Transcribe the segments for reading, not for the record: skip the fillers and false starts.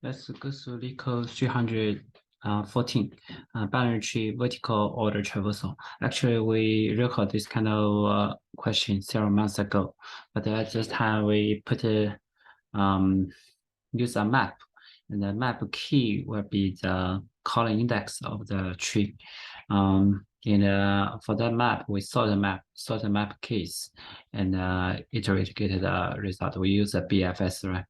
Let's go through LeetCode 314, binary tree vertical order traversal. Actually, we record this kind of question several months ago, but at this time we use a map, and the map key will be the column index of the tree. For that map, we sort the map keys, and iterate to get the result. We use a BFS, right?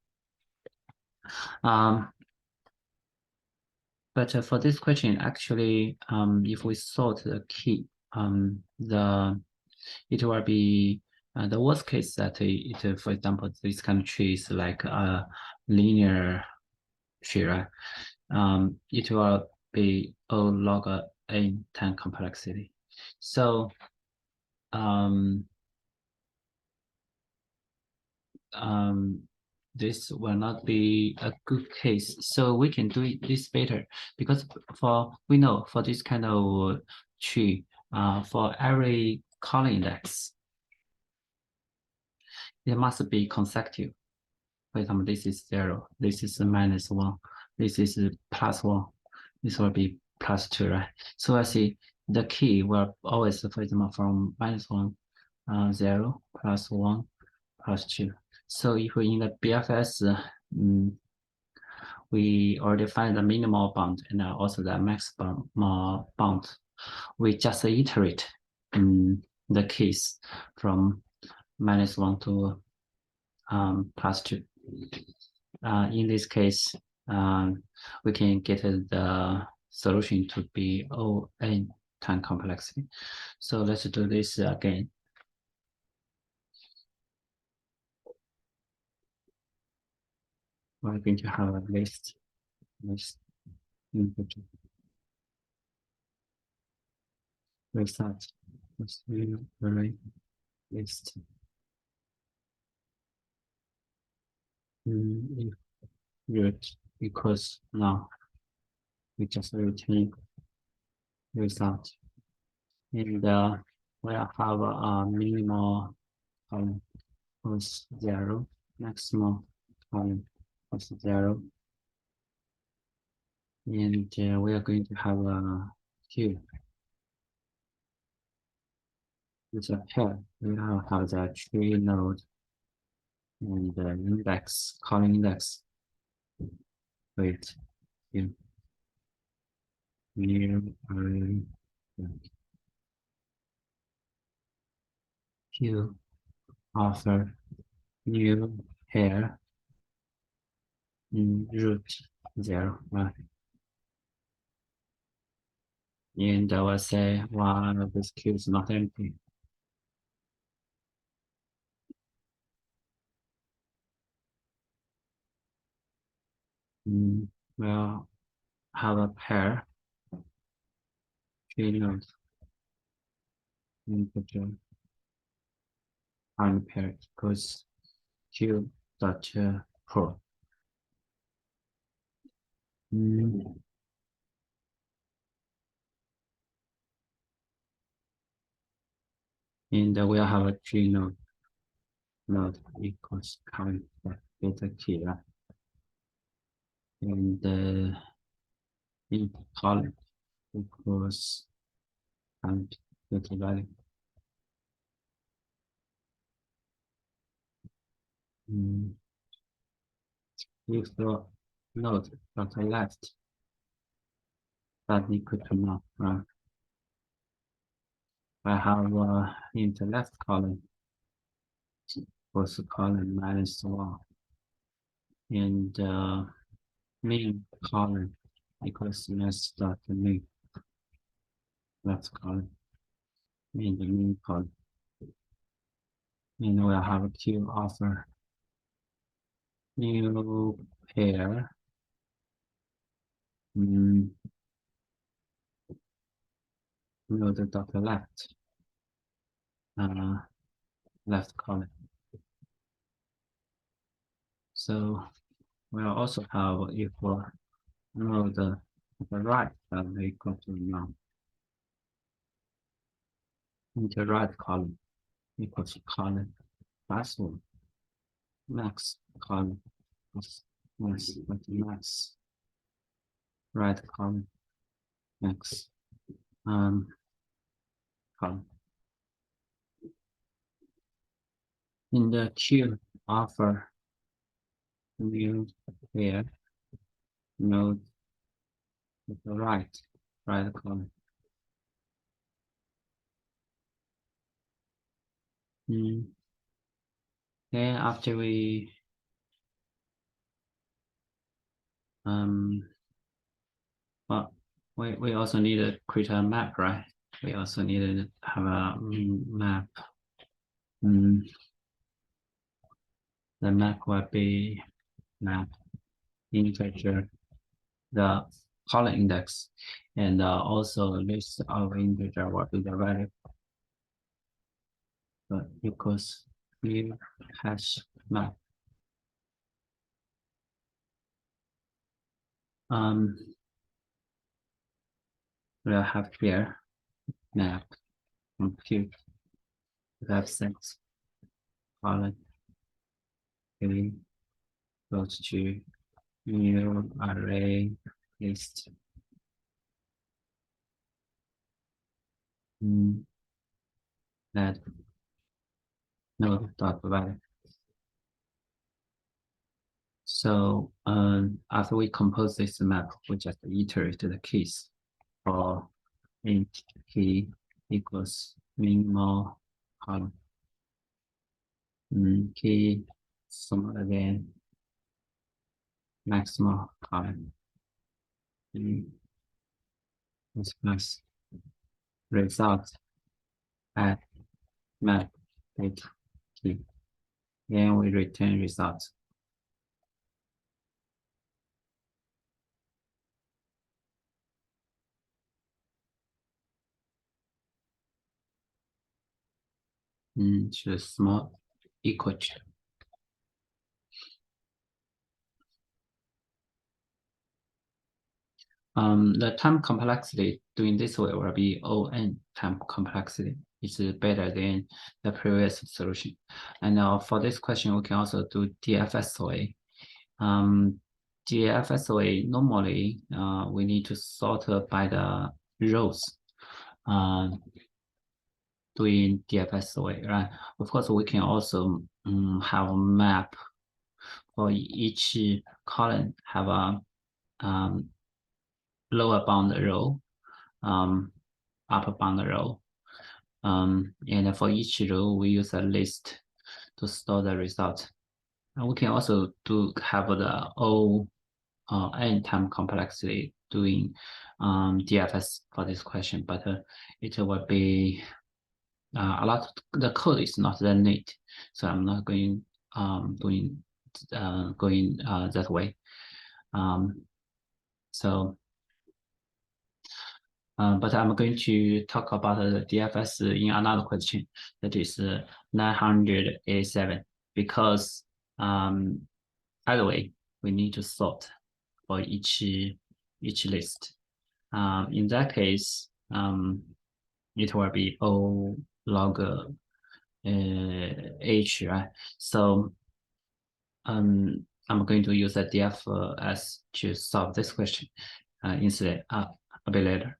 But for this question, actually, if we sort the key, it will be the worst case that for example, this kind of tree is like a linear tree, right? It will be O log n time complexity. So this will not be a good case. So we can do this better because we know for this kind of tree, for every column index, it must be consecutive. For example, this is 0, this is -1, this is +1, this will be +2, right? So I see the key will always, for example, from -1, 0, +1, +2. So if we in the BFS, we already find the minimal bound and also the maximum bound. We just iterate the keys from -1 to +2. In this case, we can get the solution to be O(n) time complexity. So let's do this again. We're going to have a list input result. Let's array list. If root equals now, we just return result. And we'll have a minimal column was 0, maximum column was 0. And we are going to have a queue. It's a pair. We now have the tree node and the index, column index. Wait, new array queue offer new pair in root 0, right? And I will say one of this queue is not empty. We'll have a pair tree node input unpaired equals q dot pro. And we'll have a tree node equals current beta key, right? And in column equals current beta value. If the node dot left that equal to now, right? I have in the left column was column -1, and main column equals next dot main left column and the main column. And we'll have a queue offer new pair node dot left left column. So we'll also have equal node the right that equal to none. And the right column equals column +1 max column plus Yes, with max. Right column. Max. Column. In the queue, offer new here node to the right column. Then after we well, we also need to create a map, right? We also need to have a map. The map will be map integer the column index, and also list of integer will be the value equals new hash map. We'll have here map compute website column goes to new array list. That node.value. So after we compose this map, we just iterate the keys for int key equals minimal column. Key sum again maximal column. This plus result at map date key. Then we return result. To small equal to. The time complexity doing this way will be O(n) time complexity. It's better than the previous solution. And for this question, we can also do DFSOA. DFSOA normally we need to sort by the rows. Doing DFSOA, right? Of course, we can also have a map for each column, have a lower bound row, upper bound row. And for each row, we use a list to store the result. And we can also have the O(n) time complexity doing DFS for this question, but it will be a lot. The code is not that neat, so I'm not going going that way. But I'm going to talk about the DFS in another question, that is 987, because either way, we need to sort for each list. In that case, it will be O log H, right? So I'm going to use a DFS to solve this question instead a bit later.